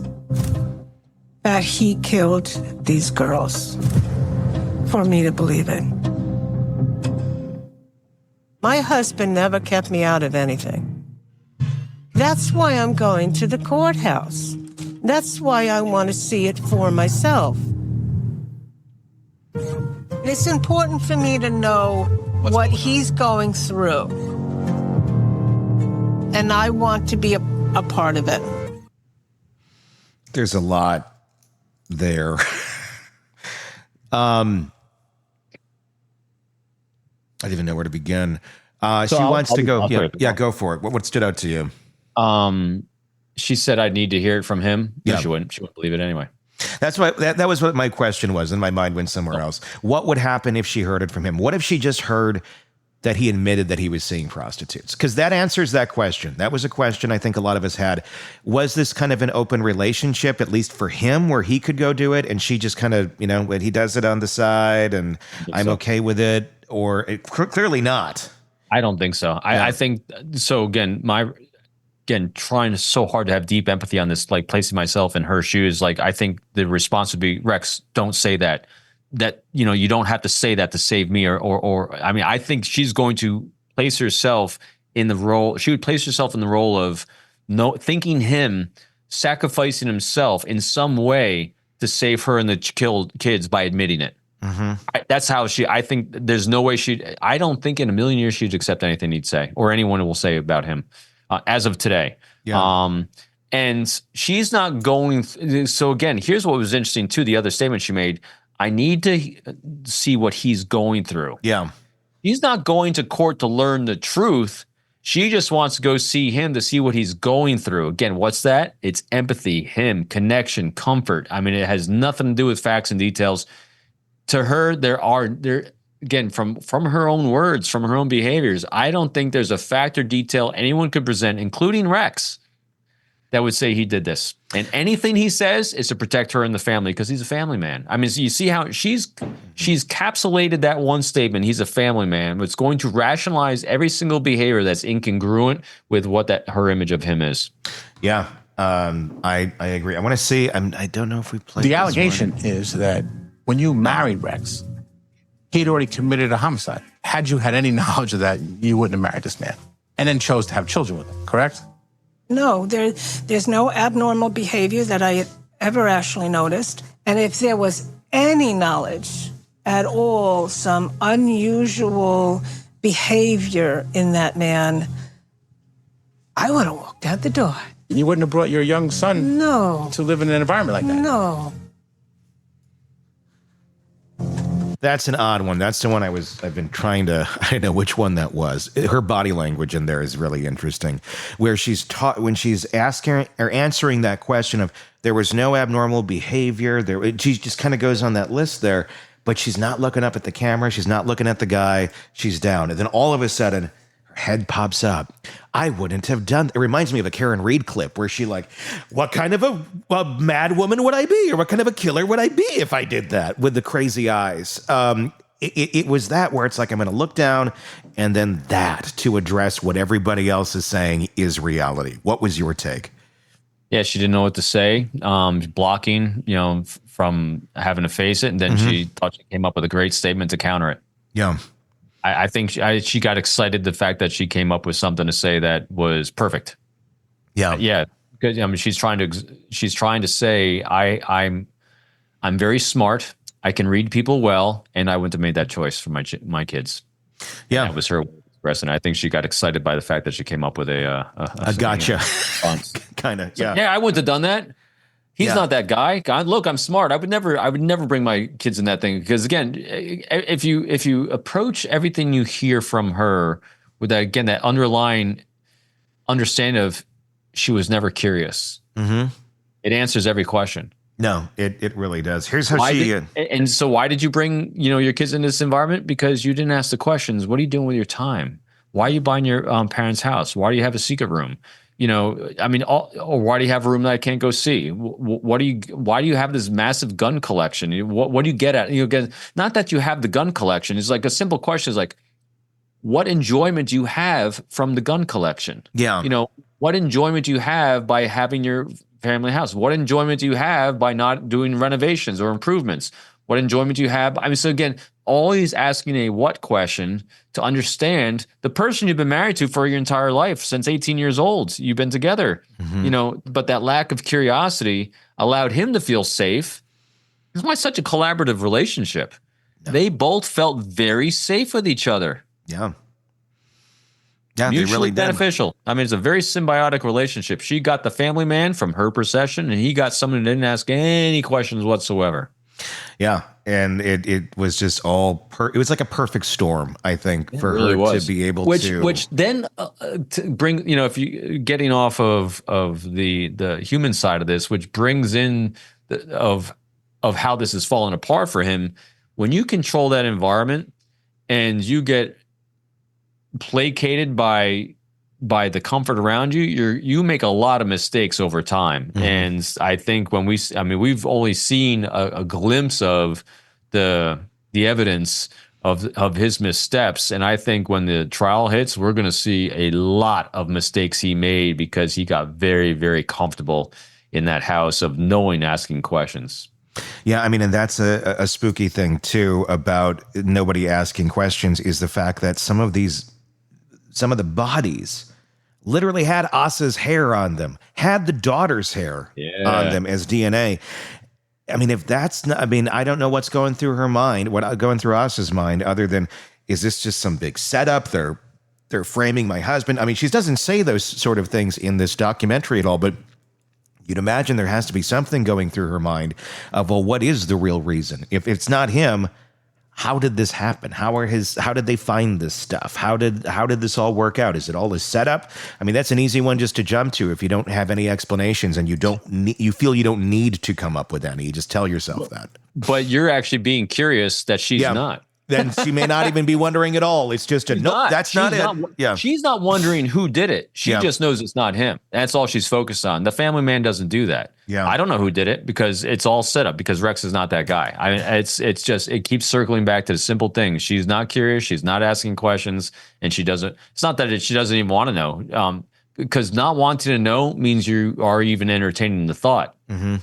that he killed these girls, for me to believe it. My husband never kept me out of anything. That's why I'm going to the courthouse. That's why I want to see it for myself. It's important for me to know what he's going through. And I want to be a part of it. There's a lot there. I don't even know where to begin. She wants to go. Yeah, go for it. What stood out to you? She said I need to hear it from him. Yeah. She wouldn't believe it anyway. That's why that was what my question was, and my mind went somewhere else. What would happen if she heard it from him? What if she just heard that he admitted that he was seeing prostitutes? Because that answers that question. That was a question I think a lot of us had. Was this kind of an open relationship, at least for him, where he could go do it, and she just kind of, when he does it on the side, and I'm okay with it, or clearly not? I don't think so. I think so. Again, trying so hard to have deep empathy on this, like placing myself in her shoes. Like, I think the response would be, Rex, don't say that. That, you don't have to say that to save me, or I mean, I think she's going to place herself in the role. She would place herself in the role of thinking him sacrificing himself in some way to save her and the killed kids by admitting it. Mm-hmm. That's how I think there's no way I don't think in a million years she'd accept anything he'd say or anyone will say about him as of today. Yeah. And she's not going. So again, here's what was interesting too. The other statement she made, I need to see what he's going through. Yeah. He's not going to court to learn the truth. She just wants to go see him to see what he's going through. Again, what's that? It's empathy, him, connection, comfort. I mean, it has nothing to do with facts and details. To her, there again, from her own words, from her own behaviors, I don't think there's a fact or detail anyone could present, including Rex, that would say he did this. And anything he says is to protect her and the family because he's a family man. I mean, so you see how she's capsulated that one statement, he's a family man. It's going to rationalize every single behavior that's incongruent with what her image of him is. Yeah, I agree. I want to see, I don't know if we played The allegation is that when you married Rex, he'd already committed a homicide. Had you had any knowledge of that, you wouldn't have married this man and then chose to have children with him, correct? No, there's no abnormal behavior that I ever actually noticed. And if there was any knowledge at all, some unusual behavior in that man, I would have walked out the door. You wouldn't have brought your young son to live in an environment like that? No. That's an odd one. That's the one I've been trying to, I don't know which one that was. Her body language in there is really interesting, where she's when she's asking or answering that question of there was no abnormal behavior there. She just kind of goes on that list there, but she's not looking up at the camera. She's not looking at the guy. She's down. And then all of a sudden, her head pops up. I wouldn't have done. It reminds me of a Karen Reed clip where she what kind of a mad woman would I be? Or what kind of a killer would I be if I did that with the crazy eyes? It was that where it's like, I'm going to look down and then that to address what everybody else is saying is reality. What was your take? Yeah, she didn't know what to say, blocking, from having to face it. And then she thought she came up with a great statement to counter it. Yeah. I think she got excited the fact that she came up with something to say that was perfect. Yeah, yeah. Because I mean, she's trying to say I'm very smart. I can read people well, and I wouldn't have made that choice for my kids. Yeah, and that was her expressing. I think she got excited by the fact that she came up with a gotcha. Kind of. Yeah. Yeah, I wouldn't have done that. He's not that guy. God, look, I'm smart. I would never bring my kids in that thing because again, if you approach everything you hear from her with that underlying understanding of she was never curious, it answers every question. No, it really does. Here's how and so why did you bring your kids in this environment? Because you didn't ask the questions. What are you doing with your time? Why are you buying your parents' house? Why do you have a secret room? I mean, or why do you have a room that I can't go see? Why do you have this massive gun collection? What do you get at? Not that you have the gun collection. It's like a simple question is like, what enjoyment do you have from the gun collection? Yeah. What enjoyment do you have by having your family house? What enjoyment do you have by not doing renovations or improvements? What enjoyment do you have? I mean, so again, always asking a what question to understand the person you've been married to for your entire life, since 18 years old. You've been together, but that lack of curiosity allowed him to feel safe. That's why it's such a collaborative relationship. Yeah. They both felt very safe with each other. Yeah. Yeah, mutually they really beneficial. I mean, it's a very symbiotic relationship. She got the family man from her procession, and he got someone who didn't ask any questions whatsoever. Yeah, and it was just all it was like a perfect storm, I think, for really her to be able to. Which then to bring, if you getting off of the human side of this, which brings in of how this is falling apart for him. When you control that environment and you get placated by the comfort around you, you make a lot of mistakes over time. Mm-hmm. And I think we've only seen a glimpse of the evidence of his missteps. And I think when the trial hits, we're going to see a lot of mistakes he made because he got very, very comfortable in that house of asking questions. Yeah, I mean, and that's a spooky thing too about nobody asking questions is the fact that some of the bodies literally had Asa's hair on them, had the daughter's hair on them as DNA. I mean, if that's not, I mean, I don't know what's going through her mind, going through Asa's mind, other than, is this just some big setup? They're framing my husband. I mean, she doesn't say those sort of things in this documentary at all, but you'd imagine there has to be something going through her mind of, well, what is the real reason? If it's not him, how did this happen? How did they find this stuff? How did this all work out? Is it all a setup? I mean, that's an easy one just to jump to if you don't have any explanations and you feel you don't need to come up with any. You just tell yourself that. But you're actually being curious that she's not. Then she may not even be wondering at all. It's just that's not it. Yeah. She's not wondering who did it. She just knows it's not him. That's all she's focused on. The family man doesn't do that. Yeah. I don't know who did it because it's all set up because Rex is not that guy. I mean, it's just, it keeps circling back to the simple thing. She's not curious. She's not asking questions and she doesn't, it's not that she doesn't even want to know. Because not wanting to know means you are even entertaining the thought. Mm-hmm.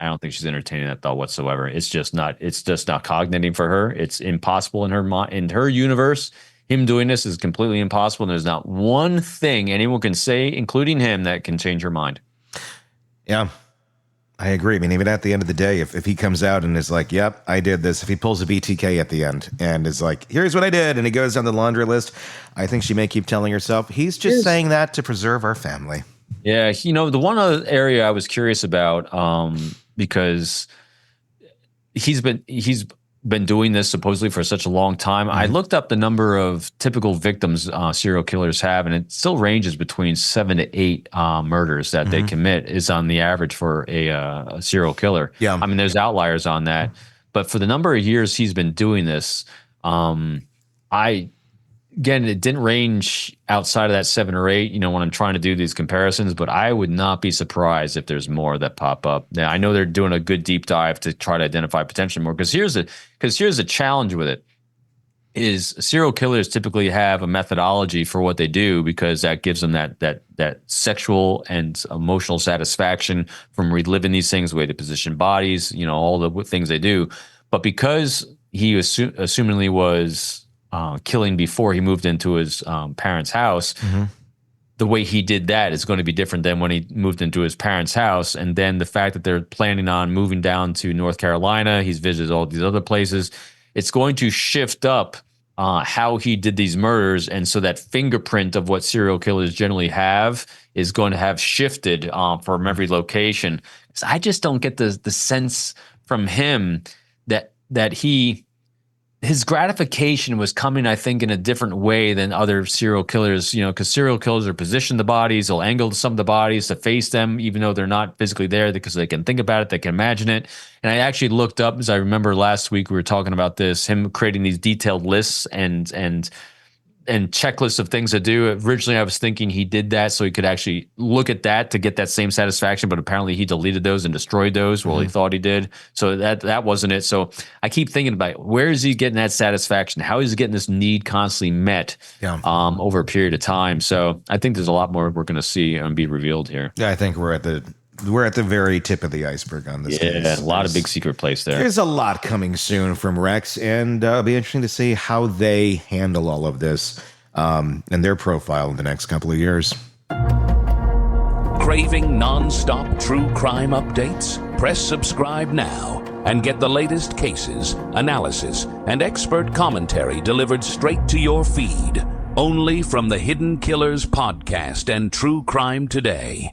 I don't think she's entertaining that thought whatsoever. It's just not cogniting for her. It's impossible in her mind, in her universe. Him doing this is completely impossible. And there's not one thing anyone can say, including him, that can change her mind. Yeah, I agree. I mean, even at the end of the day, if he comes out and is like, yep, I did this. If he pulls a BTK at the end and is like, here's what I did. And he goes down the laundry list. I think she may keep telling herself, he's just saying that to preserve our family. Yeah. The one other area I was curious about, because he's been doing this supposedly for such a long time. Mm-hmm. I looked up the number of typical victims serial killers have, and it still ranges between 7 to 8 murders that they commit is on the average for a serial killer. Yeah. I mean, there's outliers on that, but for the number of years he's been doing this, Again, it didn't range outside of that 7 or 8, when I'm trying to do these comparisons, but I would not be surprised if there's more that pop up. Now, I know they're doing a good deep dive to try to identify potentially more, because here's the challenge with it is serial killers typically have a methodology for what they do because that gives them that sexual and emotional satisfaction from reliving these things, the way they position bodies, all the things they do. But because he assumingly was killing before he moved into his parents' house, the way he did that is going to be different than when he moved into his parents' house. And then the fact that they're planning on moving down to North Carolina, he's visited all these other places, it's going to shift up how he did these murders. And so that fingerprint of what serial killers generally have is going to have shifted from every location. So I just don't get the sense from him that his gratification was coming, I think, in a different way than other serial killers, because serial killers are positioned the bodies, they'll angle some of the bodies to face them, even though they're not physically there because they can think about it, they can imagine it. And I actually looked up, as I remember last week we were talking about this, him creating these detailed lists and checklists of things to do. Originally, I was thinking he did that so he could actually look at that to get that same satisfaction, but apparently he deleted those and destroyed those. Well, he thought he did. So that wasn't it. So I keep thinking about where is he getting that satisfaction? How is he getting this need constantly met over a period of time? So I think there's a lot more we're going to see and be revealed here. Yeah, I think we're at the we're at the very tip of the iceberg on this case. Yeah, a lot of big secret place there. There's a lot coming soon from Rex, and it'll be interesting to see how they handle all of this and their profile in the next couple of years. Craving non-stop true crime updates? Press subscribe now and get the latest cases, analysis, and expert commentary delivered straight to your feed. Only from the Hidden Killers podcast and True Crime Today.